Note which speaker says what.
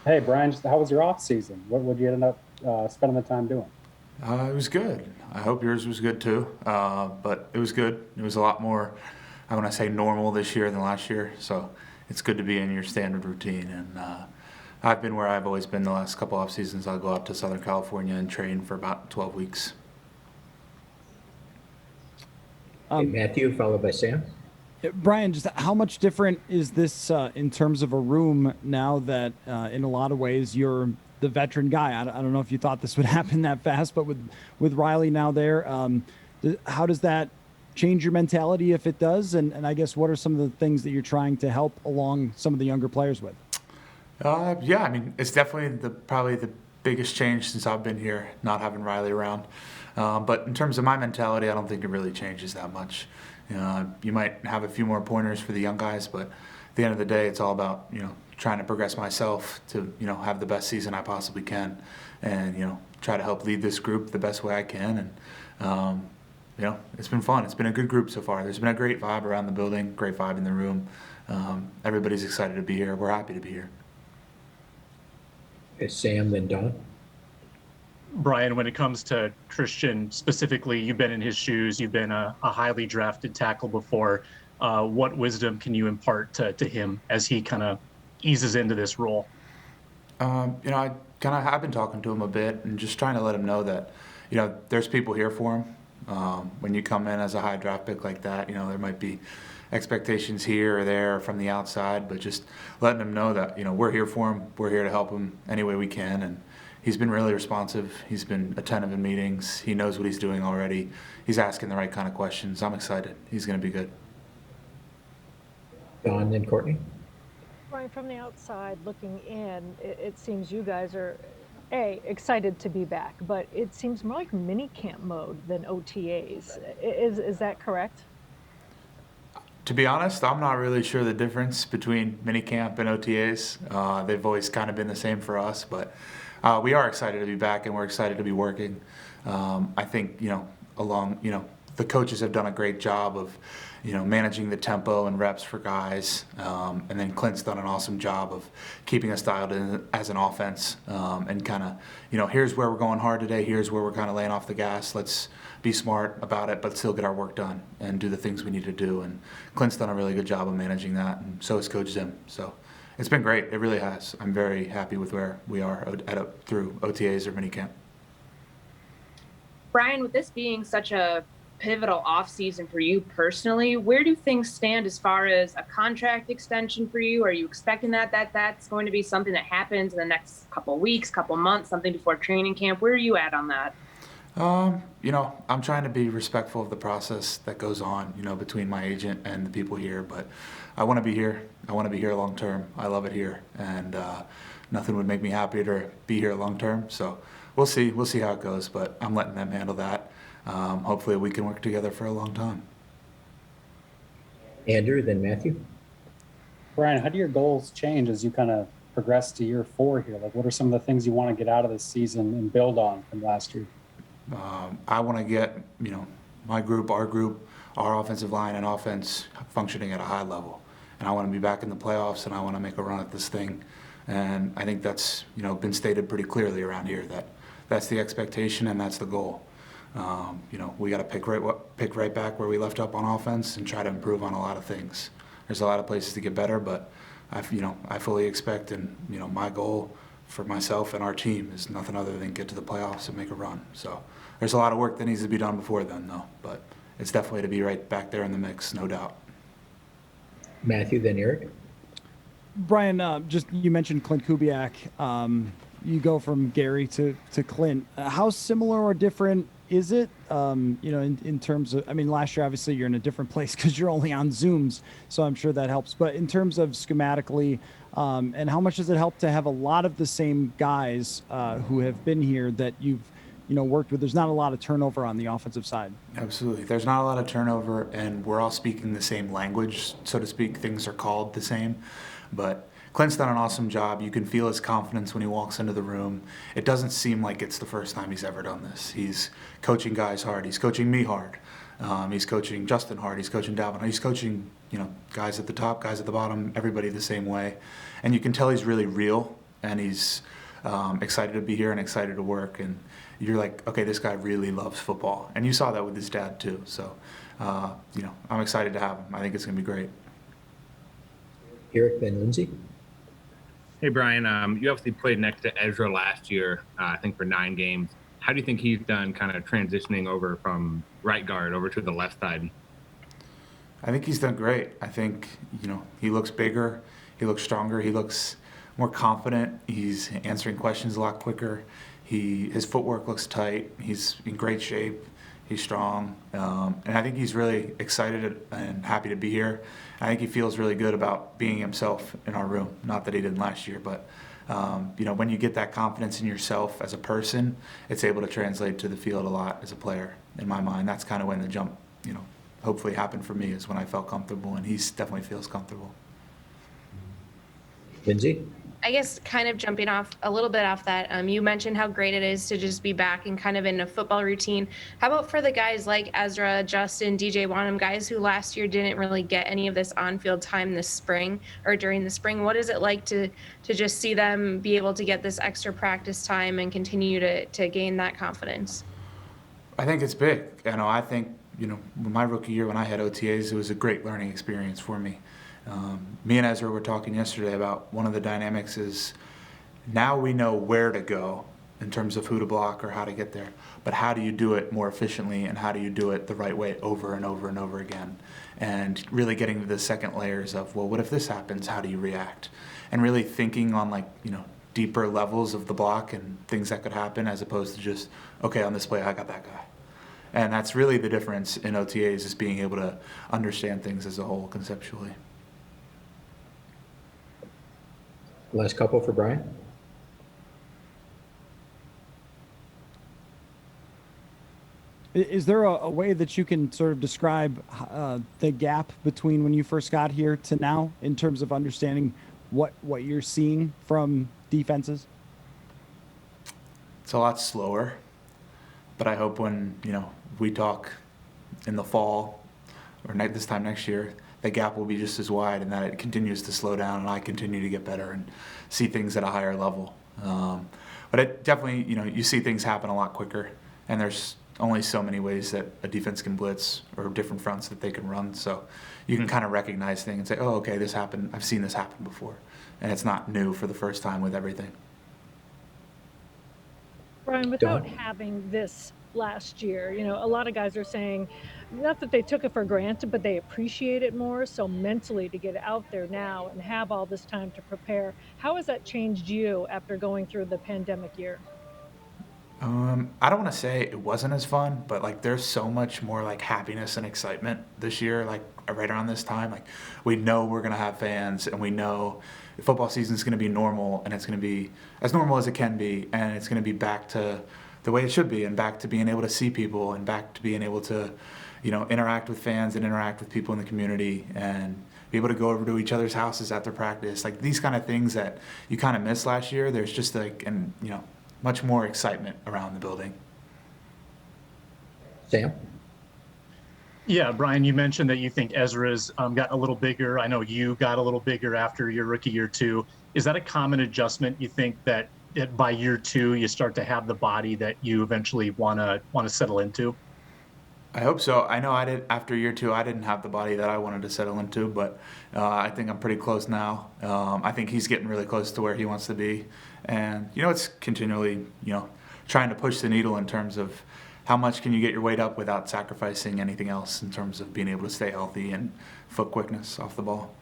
Speaker 1: Hey, Brian, how was your off season? What would you end up spending the time doing?
Speaker 2: It was good. I hope yours was good too. But it was good. It was a lot more, I want to say, normal this year than last year. So it's good to be in your standard routine. And I've been where I've always been the last couple off seasons. I'll go out to Southern California and train for about 12 weeks.
Speaker 3: Okay,
Speaker 4: Um,
Speaker 3: Matthew, followed by Sam.
Speaker 4: Brian, just how much different is this in terms of a room now that, in a lot of ways, you're the veteran guy? I don't know if you thought this would happen that fast, but with Riley now there, how does that change your mentality if it does? And I guess what are some of the things that you're trying to help along some of the younger players with?
Speaker 2: Yeah, I mean, it's definitely probably the biggest change since I've been here, not having Riley around. But in terms of my mentality, I don't think it really changes that much. You might have a few more pointers for the young guys, but at the end of the day, it's all about trying to progress myself to have the best season I possibly can, and try to help lead this group the best way I can. And it's been fun. It's been a good group so far. There's been a great vibe around the building, great vibe in the room. Everybody's excited to be here. We're happy to be here.
Speaker 3: Okay, Sam, then Don.
Speaker 5: Brian, when it comes to Christian specifically, you've been in his shoes. You've been a highly drafted tackle before. What wisdom can you impart to him as he kind of eases into this role?
Speaker 2: I've been talking to him a bit and just trying to let him know that, there's people here for him. When you come in as a high draft pick like that, there might be expectations here or there from the outside, but just letting him know that, we're here for him. We're here to help him any way we can. And he's been really responsive. He's been attentive in meetings. He knows what he's doing already. He's asking the right kind of questions. I'm excited. He's going to be good.
Speaker 3: Don, then Courtney.
Speaker 6: Right from the outside looking in, it seems you guys are excited to be back, but it seems more like mini camp mode than OTAs. Is that correct?
Speaker 2: To be honest, I'm not really sure the difference between minicamp and OTAs. They've always kind of been the same for us, but we are excited to be back and we're excited to be working. I think, the coaches have done a great job of, managing the tempo and reps for guys. And then Clint's done an awesome job of keeping us dialed in as an offense, and kind of, here's where we're going hard today. Here's where we're kind of laying off the gas. Let's be smart about it, but still get our work done and do the things we need to do. And Clint's done a really good job of managing that, and so has Coach Zim. So it's been great. It really has. I'm very happy with where we are through OTAs or minicamp.
Speaker 7: Brian, with this being such a pivotal offseason for you personally, where do things stand as far as a contract extension for you? Are you expecting that's going to be something that happens in the next couple of weeks, couple of months, something before training camp? Where are you at on that?
Speaker 2: I'm trying to be respectful of the process that goes on, between my agent and the people here, but I want to be here. I want to be here long term. I love it here, and nothing would make me happier to be here long term. So we'll see how it goes, but I'm letting them handle that. Hopefully we can work together for a long time.
Speaker 3: Andrew, then Matthew.
Speaker 1: Brian, how do your goals change as you kind of progress to year 4 here? Like, what are some of the things you want to get out of this season and build on from last year?
Speaker 2: I want to get, my group, our offensive line and offense functioning at a high level. And I want to be back in the playoffs, and I want to make a run at this thing. And I think that's, been stated pretty clearly around here that that's the expectation and that's the goal. We got to pick right back where we left up on offense and try to improve on a lot of things. There's a lot of places to get better, but I fully expect, and my goal for myself and our team is nothing other than get to the playoffs and make a run. So there's a lot of work that needs to be done before then, though. But it's definitely to be right back there in the mix, no doubt.
Speaker 3: Matthew, then Eric.
Speaker 4: Brian, you mentioned Clint Kubiak. You go from Gary to Clint. How similar or different is it? In terms of, last year obviously you're in a different place because you're only on Zooms, so I'm sure that helps. But in terms of schematically, and how much does it help to have a lot of the same guys who have been here that you've worked with? There's not a lot of turnover on the offensive side.
Speaker 2: Absolutely. There's not a lot of turnover, and we're all speaking the same language, so to speak. Things are called the same. But Clint's done an awesome job. You can feel his confidence when he walks into the room. It doesn't seem like it's the first time he's ever done this. He's coaching guys hard. He's coaching me hard. He's coaching Justin hard. He's coaching Dalvin. He's coaching, guys at the top, guys at the bottom, everybody the same way. And you can tell he's really real and he's excited to be here and excited to work. And you're like, okay, this guy really loves football. And you saw that with his dad too. So, I'm excited to have him. I think it's going to be great.
Speaker 3: Eric, then Lindsay.
Speaker 8: Hey, Brian, you obviously played next to Ezra last year, I think for 9 games. How do you think he's done kind of transitioning over from right guard over to the left side?
Speaker 2: I think he's done great. I think, he looks bigger, he looks stronger, he looks more confident, he's answering questions a lot quicker. His footwork looks tight, he's in great shape, he's strong, and I think he's really excited and happy to be here. I think he feels really good about being himself in our room. Not that he didn't last year, but when you get that confidence in yourself as a person, it's able to translate to the field a lot as a player. In my mind, that's kind of when the jump, hopefully happened for me, is when I felt comfortable, and he definitely feels comfortable.
Speaker 3: Lindsay.
Speaker 9: I guess kind of jumping off a little bit off that, you mentioned how great it is to just be back and kind of in a football routine. How about for the guys like Ezra, Justin, DJ Wanham, guys who last year didn't really get any of this on-field time this spring or during the spring? What is it like to just see them be able to get this extra practice time and continue to gain that confidence?
Speaker 2: I think it's big. I think, my rookie year when I had OTAs, it was a great learning experience for me. Me and Ezra were talking yesterday about one of the dynamics is now we know where to go in terms of who to block or how to get there, but how do you do it more efficiently and how do you do it the right way over and over and over again? And really getting to the second layers of, well, what if this happens? How do you react? And really thinking on deeper levels of the block and things that could happen as opposed to just, okay, on this play, I got that guy. And that's really the difference in OTAs, is being able to understand things as a whole conceptually.
Speaker 3: Last couple for Brian.
Speaker 4: Is there a way that you can sort of describe the gap between when you first got here to now in terms of understanding what you're seeing from defenses?
Speaker 2: It's a lot slower, but I hope when, we talk in the fall or this time next year, the gap will be just as wide, and that it continues to slow down and I continue to get better and see things at a higher level. But it definitely, you see things happen a lot quicker, and there's only so many ways that a defense can blitz or different fronts that they can run. So you can kind of recognize things and say, oh, okay, this happened. I've seen this happen before. And it's not new for the first time with everything.
Speaker 6: Brian, without having this last year, a lot of guys are saying, not that they took it for granted, but they appreciate it more. So mentally, to get out there now and have all this time to prepare, how has that changed you after going through the pandemic year?
Speaker 2: I don't want to say it wasn't as fun, but there's so much more happiness and excitement this year, right around this time. We know we're going to have fans, and we know football season is going to be normal, and it's going to be as normal as it can be, and it's going to be back to the way it should be, and back to being able to see people, and back to being able to interact with fans and interact with people in the community, and be able to go over to each other's houses after practice. These kind of things that you kind of missed last year, there's just much more excitement around the building.
Speaker 3: Sam?
Speaker 5: Yeah, Brian, you mentioned that you think Ezra's got a little bigger. I know you got a little bigger after your rookie year too. Is that a common adjustment? You think that by year 2 you start to have the body that you eventually want to settle into?
Speaker 2: I hope so. I know I did after year 2. I didn't have the body that I wanted to settle into, but I think I'm pretty close now. I think he's getting really close to where he wants to be, and it's continually trying to push the needle in terms of how much can you get your weight up without sacrificing anything else in terms of being able to stay healthy and foot quickness off the ball.